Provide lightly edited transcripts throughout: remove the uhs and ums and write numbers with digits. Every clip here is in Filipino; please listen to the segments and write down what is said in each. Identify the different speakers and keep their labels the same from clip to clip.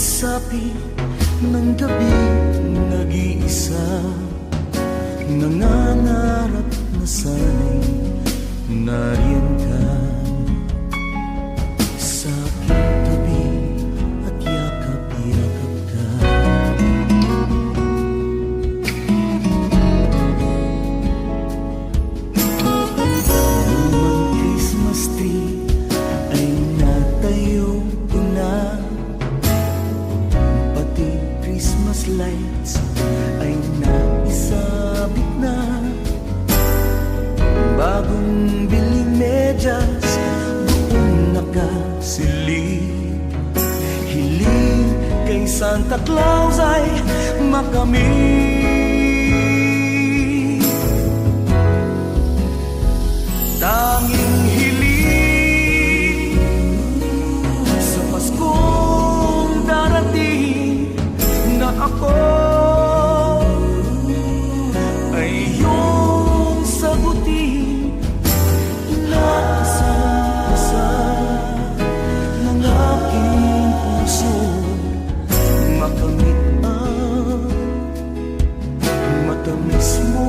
Speaker 1: sapi ng gabi, nag-iisa, nangangarap na sana'y nariyan ka sa aking tabi at yakap-yakap ka. Lumang Christmas tree ay natayo ko na, pati Christmas lights ay naisabit na. Bagong biling medyas doon nakasilip, hiling kay Santa Claus ay makamit. Tanging hiling sa Paskong darating na ako ay iyong sagutin. Inasal-asal ng aking puso, makamit ang matamis mo.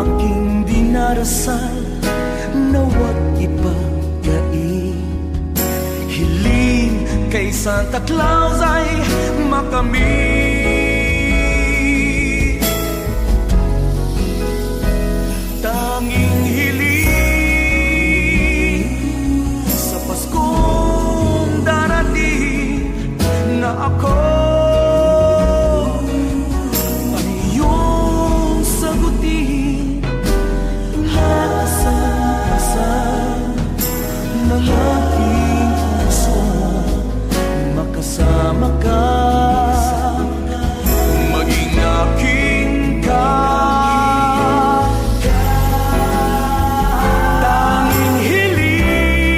Speaker 1: Aking dinarasal nawat ipagkain, hiling kay Santa Claus ay makamit. Tanging hiling sa Paskong darating na ako makasama ka, maging akin ka. Tanging hiling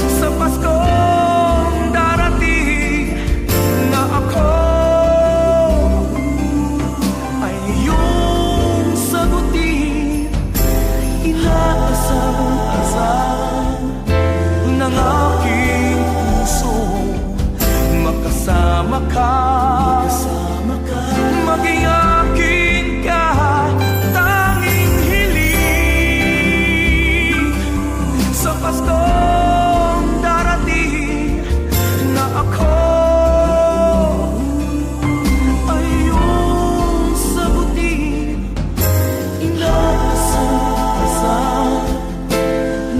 Speaker 1: sa Paskong darating na ako ay iyong sagutin. Inaasal-asal ng aking makasama ka, maging akin ka. Tanging hiling sa Paskong darating na ako ay iyong sagutin. Inasal-asal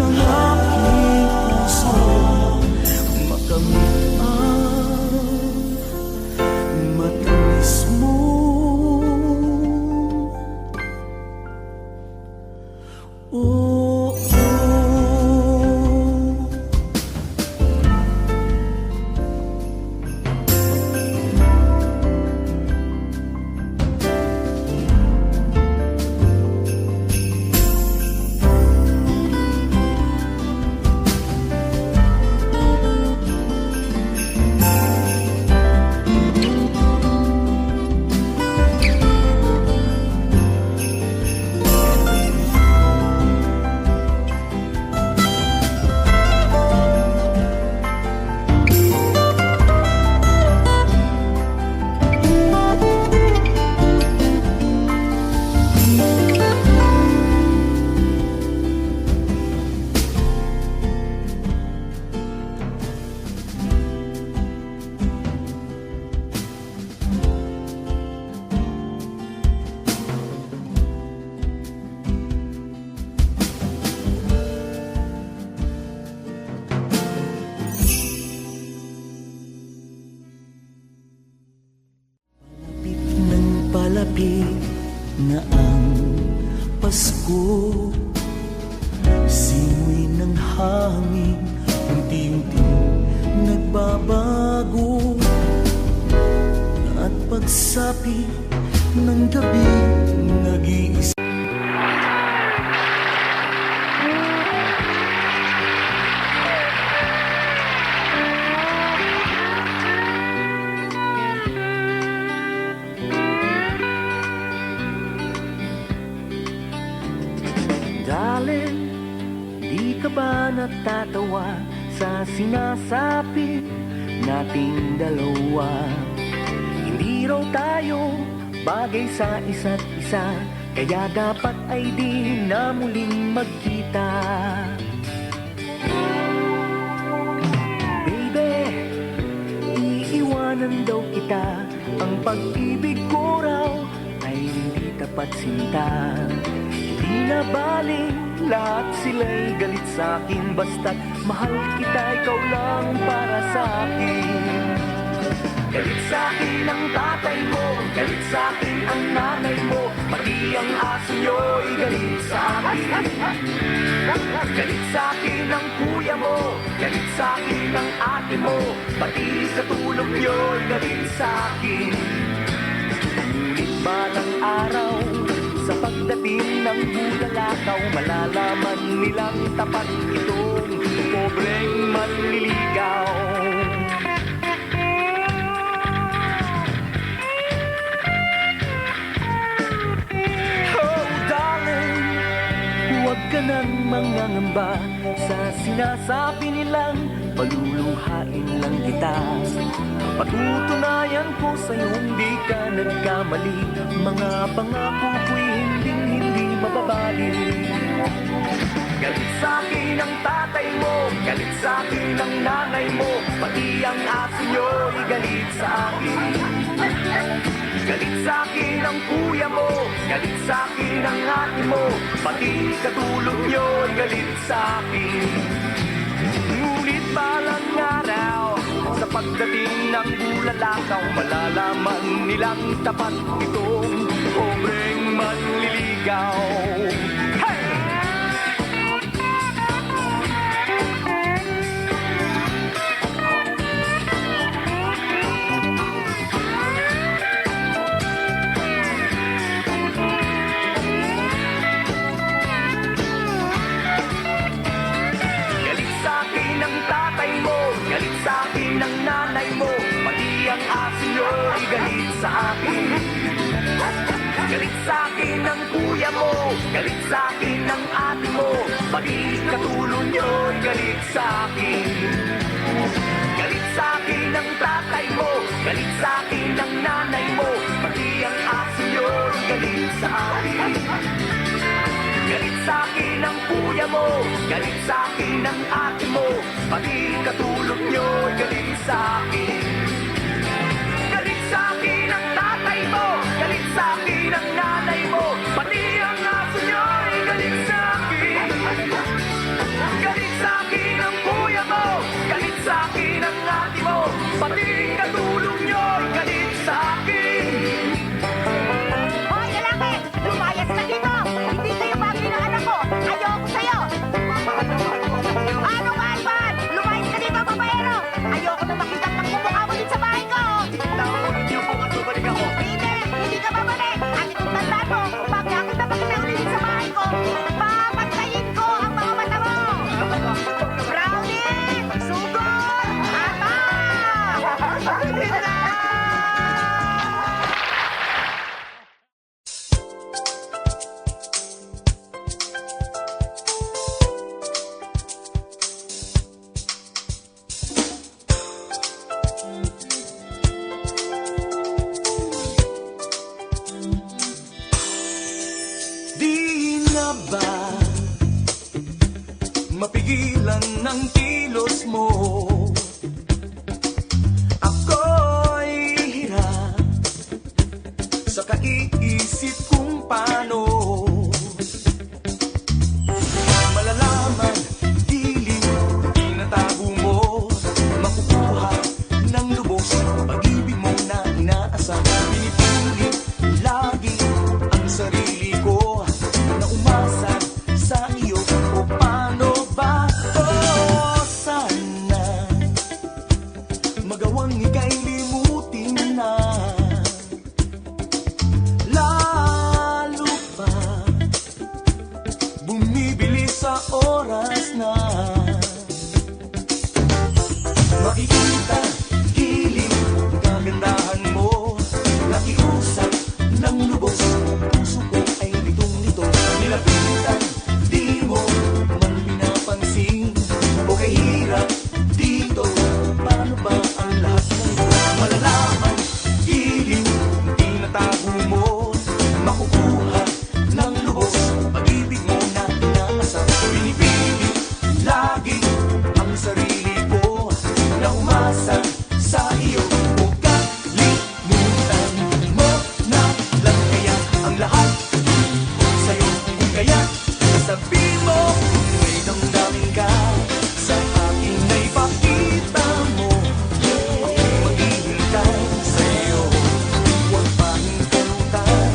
Speaker 1: ng aking puso, makamit palapit na ang Pasko. Simoy ng hangin unti-unting nagbabago at pagsapi ng gabi nag-iisa. Darling, di ka ba natatawa sa sinasabi nating dalawa? Hindi raw tayo bagay sa isa't isa, kaya dapat ay di na muling magkita. Baby, iiwanan daw kita, ang pag-ibig ko raw ay hindi tapat sinta. Di na baling lahat sila'y galit sa'kin, basta't mahal kita, ikaw lang para sa'kin. Galit sa'kin ang tatay mo, galit sa'kin ang nanay mo, pati ang aso nyo'y galit sa'kin. Galit sa'kin ang kuya mo, galit sa'kin ang ate mo, pati sa tulog nyo'y galit sa'kin. Ngunit balang araw, sa pagdating ng bulalakaw, malalaman nilang tapat itong pobreng manliligaw. Oh darling, huwag ka nang mangangamba sa sinasabi nilang paluluhain lang kita. Patutunayan ko sa'yo hindi ka nagkamali, mga pangako ko'y hindi mababali. Galit sa'kin ang tatay mo, galit sa'kin ang nanay mo, pati ang aso nyo'y galit sa'kin. Galit sa'kin ang kuya mo, galit sa'kin ang ate mo, pati katulog nyo'y galit sa'kin. Ngunit balang araw, sa pagdating ng bulalakaw, malalaman nilang tapat itong pobreng manliligaw. Hey! Galit sa'kin ang tatay mo, galit sa'kin ang nanay mo, pati ang aso nyo'y galit sa akin. Galit sa'kin ang kuya mo, galit sa'kin ang ate mo, pati katulong nyo'y galit sa'kin. Galit sa'kin ang tatay mo, galit sa'kin ang nanay mo, pati ang aso nyo'y galit sa akin. Galit sa'kin ang kuya mo, galit sa'kin ang ate mo, pati katulog nyo'y galit sa'kin. Galit sa'kin ang tatay mo, galit sa'kin ang nanay mo, pati ang aso nyo'y galit sa'kin. Galit sa'kin ang kuya mo, galit sa'kin ang ate mo, pati katulog nyo'y galit sa'kin.
Speaker 2: Hoy, lalaki! Lumayas ka dito! Hindi kayo bagay ng anak ko! Ayoko sa'yo! Ano ba, Alban? Lumayas ka dito, babaero! Ayoko na makita ang mukha mo din sa bahay ko!
Speaker 1: Hindi po ka babalik ako.
Speaker 2: Hindi ka babalik! At itong tandaan mo, kung bakit na makita ulit sa bahay ko, papatayin ko ang mga mata mo! Brownie! Sugod! Aba!
Speaker 1: Di na ba mapigilan ng kilos mo? Ako'y hirap sa kaiisip kung paano malalaman dilim tinatago mo, makukuha ng lubos pag-ibig mo na inaasam. Pinipilit lagi ang sarili ko na umasa sa iyo. O paano ba? Oh, sana Nilapitan, di mo man pinapansin. Okay, hirap dito, paano ba ang lahat ng ito? Malalaman, hiling, di natago mo. Makukuha ng lubos, pag-ibig mo na inaasam. Pinipili lagi ang sarili ko na umasa sa iyo. Huwag kalimutan mo na lang kaya ang lahat sa'yo. Kung kaya sabihin mo kung may damdamin ka sa akin na ipakita mo. Ako'y maghihintay sa'yo. Huwag pa hintalutan.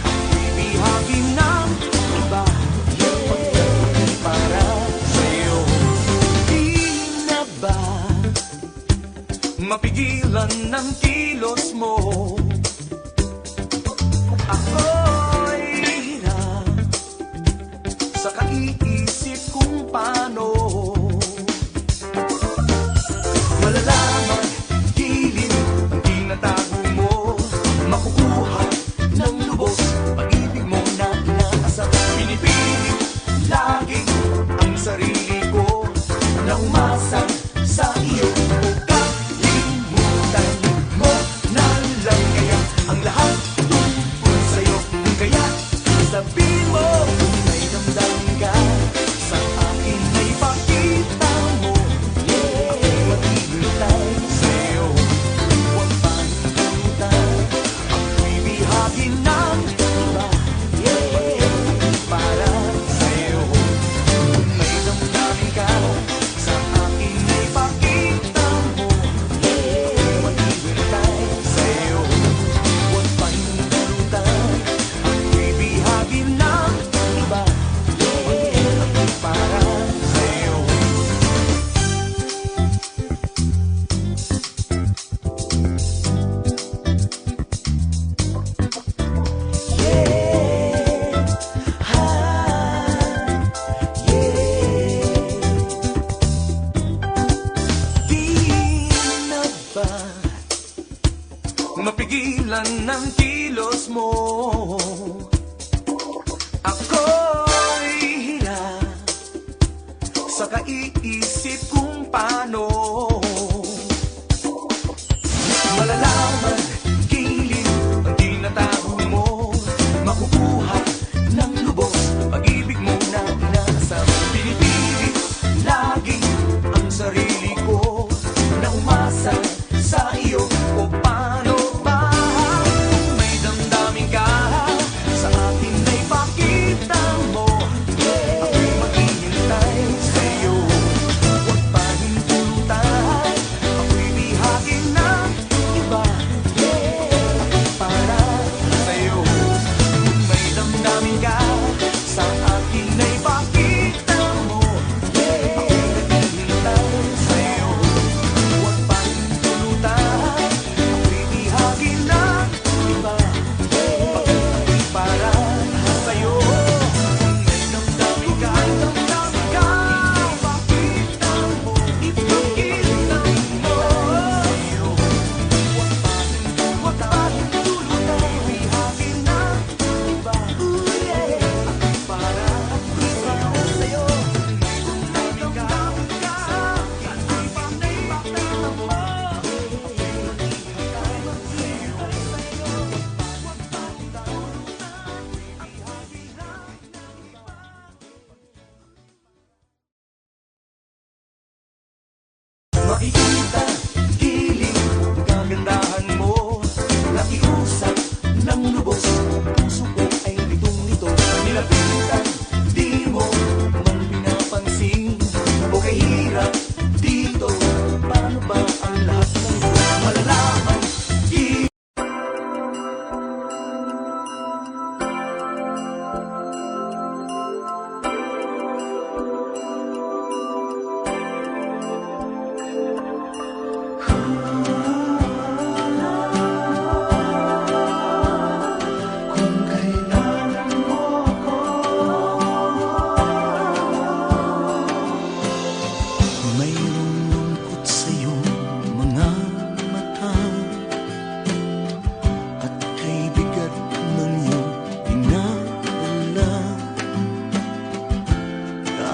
Speaker 1: Ako'y bihagin ng iba. Pagdating para sa'yo. Di na ba mapigilan ng kilos mo? Ako'y hirap sa kaiisip kung paano malalaman, hiling ang tinatago mo. Makukuha ng lubos, pag-ibig mo na inaasam. Pinipili lagi ang sarili ko na umasa sa iyo. Huwag kalimutan mo na lang kaya ang lahat tungkol sa'yo. Kung kaya sabihin mo kung may damdamin ka sa akin na ipakita mo. Ako'y maghihintay sa'yo. Huwag pa hintalutan. Ako'y bihagin ng iba. Pagdating para sa'yo. Kung may damdamin ka sa akin na ipakita mo. Ako'y maghihintay sa'yo. Huwag pa hintalutan. Ako'y bihagin ng iba. Pagdating para sa'yo. Di na ba mapigilan ng kilos mo? Ako'y hirap sa kaiisip kung paano malalaman, hiling ang tinatago mo. Makukuha ng lubos, pag-ibig mo na inaasam. Pinipili lagi ang sarili ko na umasa sa iyo. O paano ba kung may damdamin ka sa akin na ipakita mo. Ako'y maghihintay sa'yo. Huwag pa hintulutan. Ako'y bihagin ng iba. Para sa'yo. Kung may damdamin ka sa akin na ipakita mo. Ako'y naghihintay sa'yo. Huwag pa hintulutan. Ako'y bihagin ng iba. Para sa'yo. Kung may damdamin ka sa akin na ipakita mo. Ipakita mo. Sa'yo. Huwag pa hintulutan. Bihagin ng iba. Para sa'yo. Kung may damdamin ka sa akin na ipakita mo. Makikita, hiling, kagandahan mo. Nakiusap ng lubos, puso ko ay litong-lito. Nilapitan, di mo man pinapansin. Okay, hirap dito, paano ba ang lahat ng ito? Malalaman,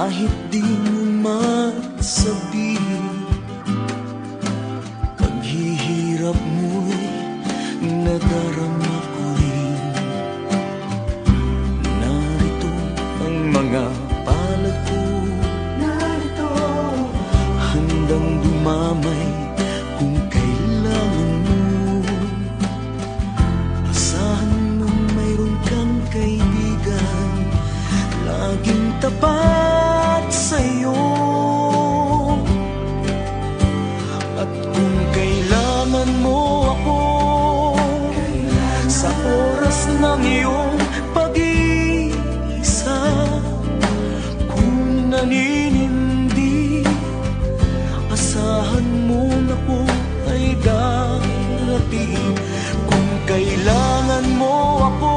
Speaker 3: Kahit di mo man sabihin, paghihirap mo'y nadarama ko rin. Narito ang mga palad ko, narito, handang dumamay kung kailangan mo. Asahan mo mayroon kang kaibigan, laging tapat sa'yo. At kung kailangan mo ako sa oras ng iyong pag-iisa, kung naninindi, asahan mo na ko ay darating. Kung kailangan mo ako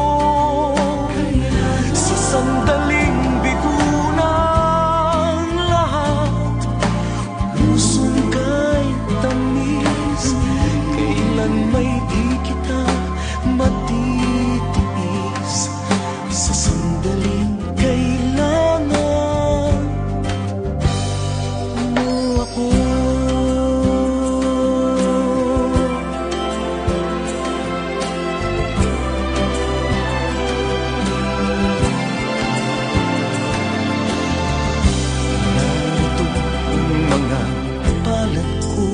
Speaker 3: sa sandaling bigo ng lahat, pusong kay tamis, kailan may di kita matitiis. Sa sandaling kailangan mo ako. Narito ang mga palad ko,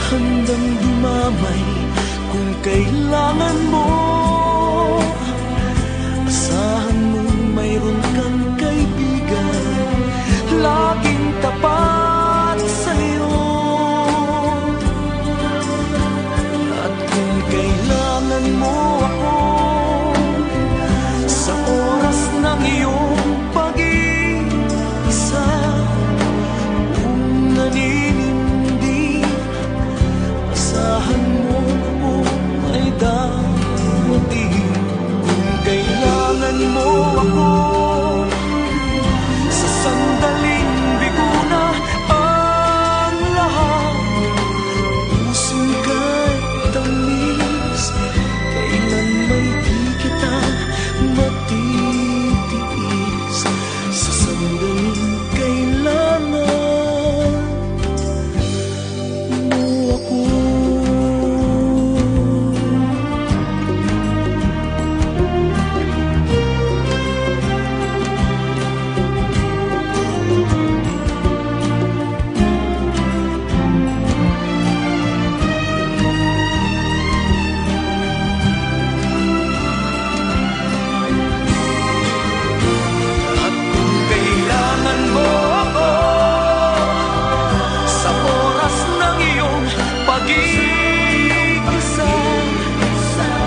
Speaker 3: handang dumamay kung kailangan mo. Asahan mo mayroon kang kaibigan, laging tapat sa'yo. At kung kailangan mo ako sa oras ng iyong pag-iisa, kung naninindi, asahan mo ako ay darating. Kung kailangan mo ako sa sandaling bigo na ang lahat, pusong kay tamis, kailan may di kita matitiis. Sa sandaling kailangan mo ako. At kung kailangan mo ako sa oras ng iyong pag-iisa,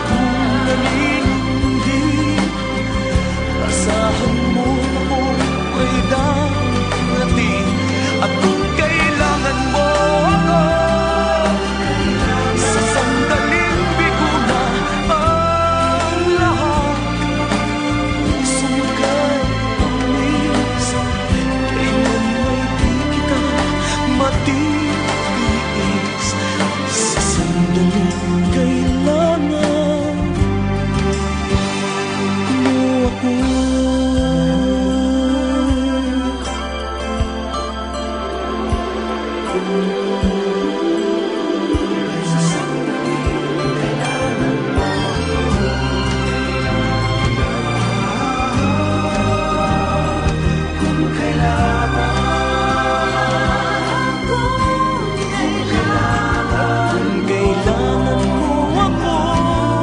Speaker 3: kung naninindi, asahan mo ako ay darating. At kung kailangan mo ako sa sandaling bigo na ang lahat, pusong kay tamis, kailan may di kita matitiis. Sa sandaling kailangan mo ako. Sa sandaling kailangan mo kung kailangan, kung kailangan mo ako,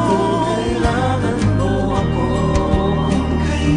Speaker 3: kung kailangan mo ako, kung kailangan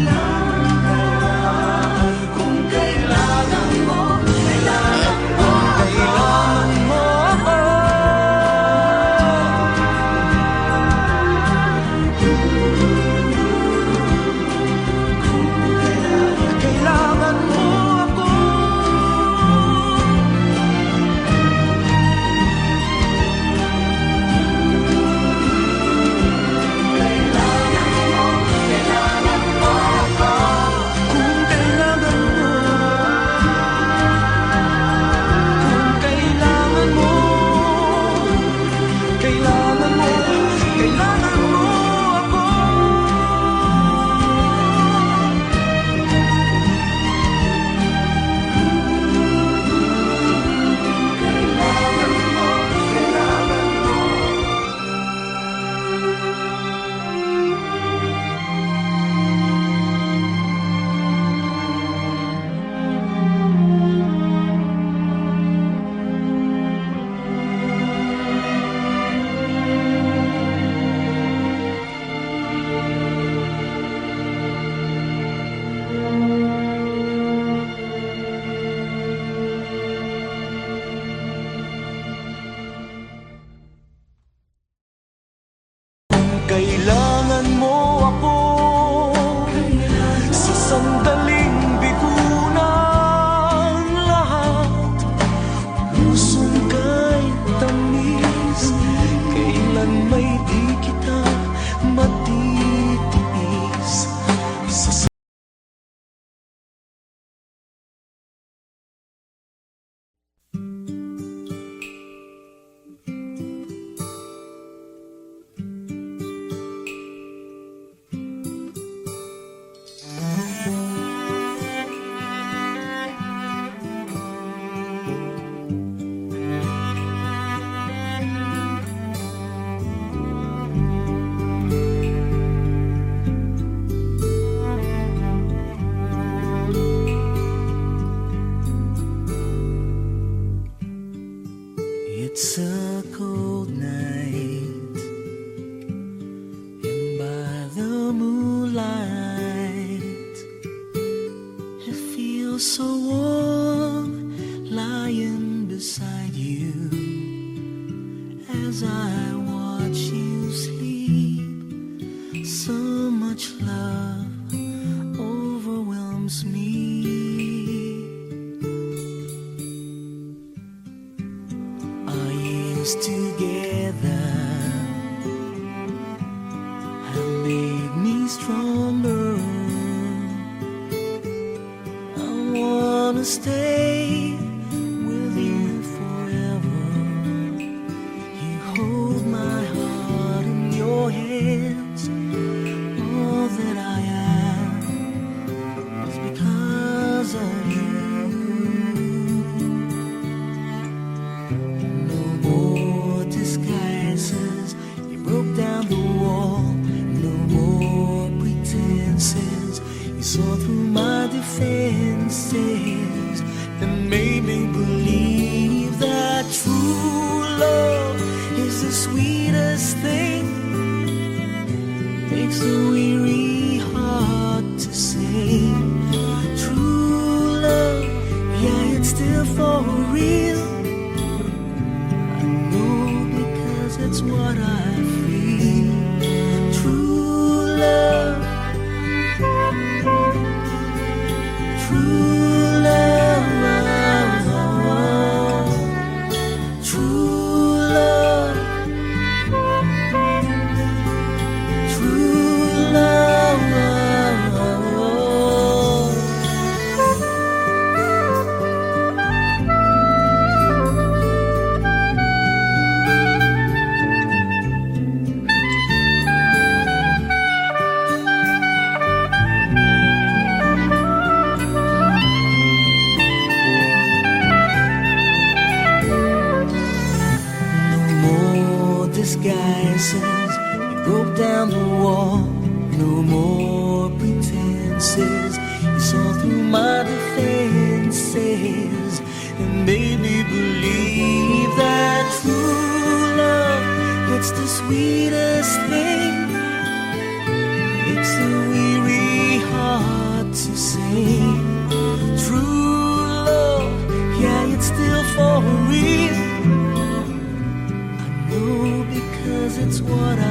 Speaker 3: so warm, lying beside you as I watch you sleep. So much love overwhelms me. Our years together have made me stronger. I wanna stay with you forever. You hold my heart in your hands. All that I am is because of you. No more disguises. You broke down the wall. No more pretenses. You saw through my defenses and made me believe that true love is the sweetest thing. Makes the weary heart to sing. True love, yeah, it's still for real. I know because it's what I feel. True love. True love, true love, true love. Disguises, you broke down the wall. No more pretenses. You saw through my defenses and made me believe that true love, it's the sweetest thing. Makes the weary heart to sing. True love, yeah, it's still for real. Because it's what I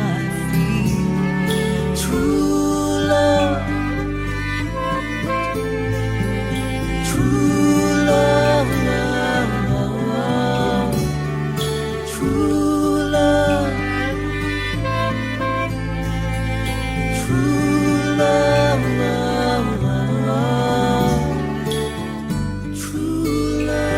Speaker 3: feel. True love, true love, true love, true love, true love.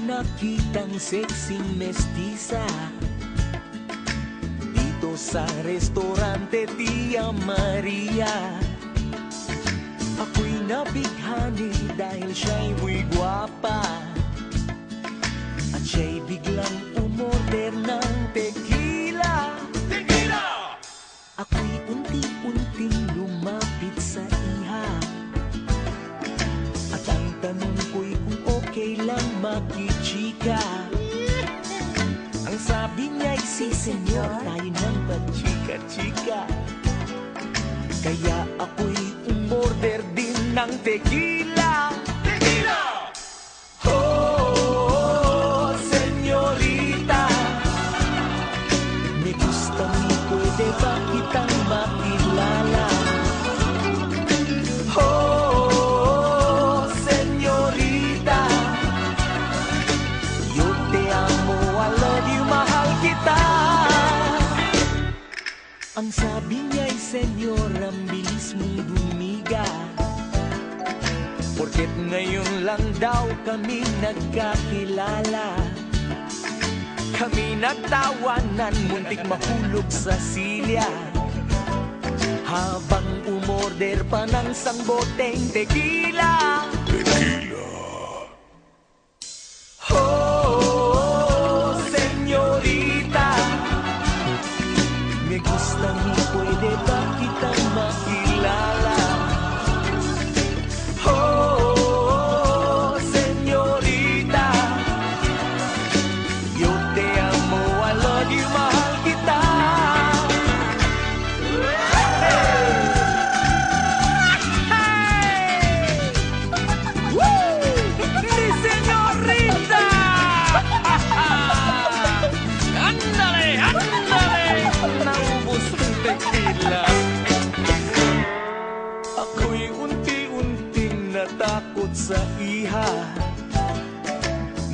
Speaker 3: Nakitang sexy mestiza dito sa restaurante Tia Maria. Ako'y nabighani dahil siya'y muy gwapa at siya'y biglang umorder ng tequila. Tequila! Ako'y unti-unting lumapit sa iha at ang tanong ko'y kung okay lang makichika. Ang sabi niya'y si senyor, tayo nang pachika-chika. Kaya ako'y umorder din ng tequila. Tequila! Oh, senyorita, me gusta mi, pwede ba kitang makilala? Oh, senyorita, yo te amo, I love you, mahal kita. Ang sabi niya'y senyor, ang bilis mong bumiga. Porket ngayon lang daw kami nagkakilala. Kami nagtawanan, muntik mahulog sa silya. Habang umorder pa ng sangboteng tequila. Oh, senyorita, me gusta mi, pwede ba kitang makilala? Oh, senyorita, yo te amo, I love you, mahal kita. Mi señorita. Ándale, ándale. Naubos ang tequila. Ako'y unti-unting natakot sa iha.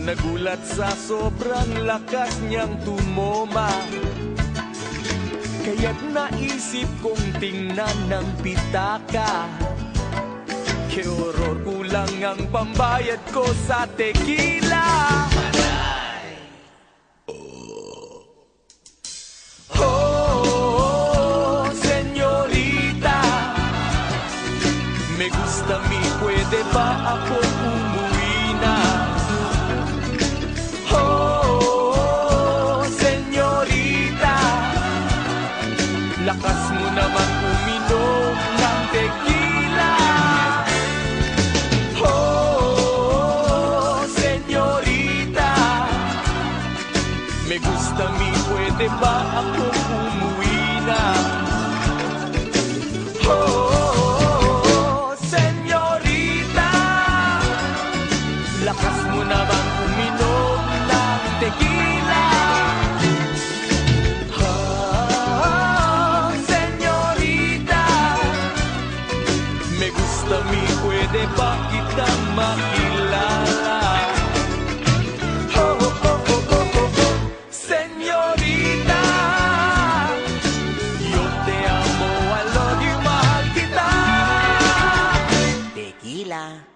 Speaker 3: Nagulat sa sobrang lakas niyang tumoma. Kaya't naisip kong tingnan ng pitaka. Que horror, kulang ang pambayad ko sa tequila. Oh, senyorita, me gusta mi, pwede ba ako umuwi na? Oh, senyorita, lakas mo naman uminom ng tequila. Oh, senyorita, me gusta mi, pwede ba ako umuwi na? Oh, senyorita, lakas mo naman uminom ng tequila. Ah, senyorita, me gusta mi, pwede ba kitang makilala? Oh, oh, oh, oh, oh, oh, oh. Senyorita, yo te amo, I love you, mahal kita. Tequila.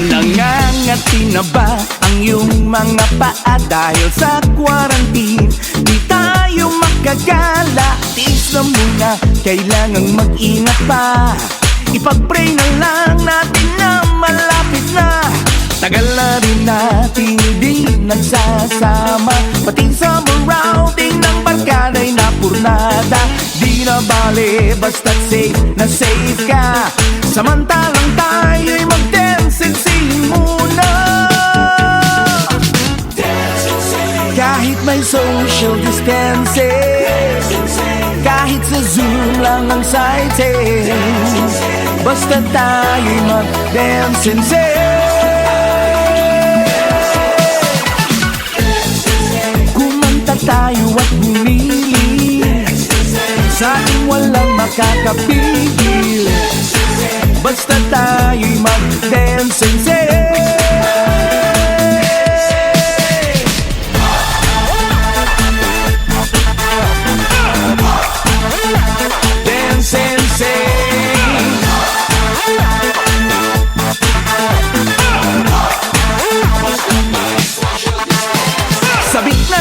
Speaker 3: Nangangati na ba ang iyong mga paa dahil sa quarantine? Di tayo makagala, tiis na muna, kailangang mag-ingat pa. Ipag-pray na lang natin na malapit na. Tagal na rin natin di nagsasama, pati sa routing ng barkada'y napurnada. Di na bale, basta't safe ka. Samantalang tayo'y mag-dancing muna. Kahit may social distancing, kahit sa Zoom lang ang sighting, basta tayo'y mag-dancing. Kumanta tayo at bumili, sa ating walang makakapigil, basta tayo'y mag-dancing.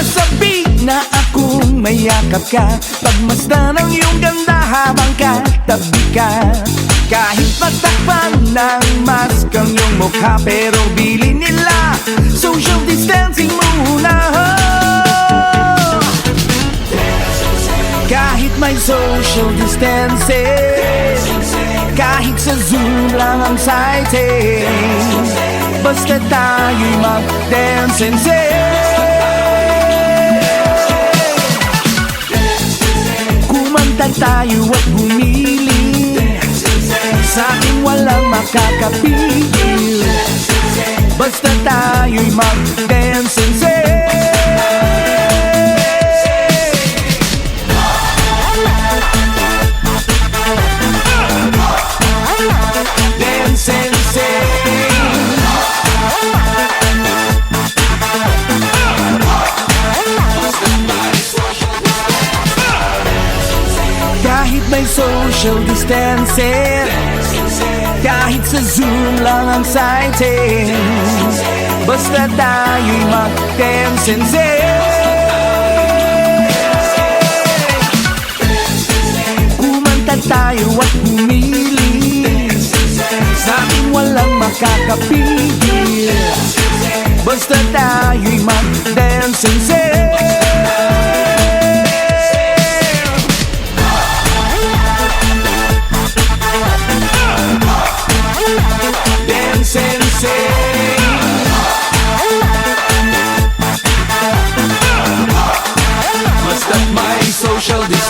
Speaker 3: Sabik na akong mayakap ka, pagmasdan ang iyong ganda habang katabi ka. Kahit matakpan ng mask ang iyong mukha, pero bilin nila social distancing muna. Kahit may social distancing, Kahit sa Zoom lang ang sighting, basta tayo'y mag-dance and sing. Kumanta tayo at bumili, sa ating walang makakapigil. Basta tayo'y mag-dance and sing. Dance and sing. Kahit may social distancing, kahit sa Zoom lang ang sighting, basta tayo'y mag-dance and sing. Kumanta tayo at pumili, sa ating walang makakapigil. Basta tayo'y mag-dance and sing. Dance and sing. Basta't may social distancing.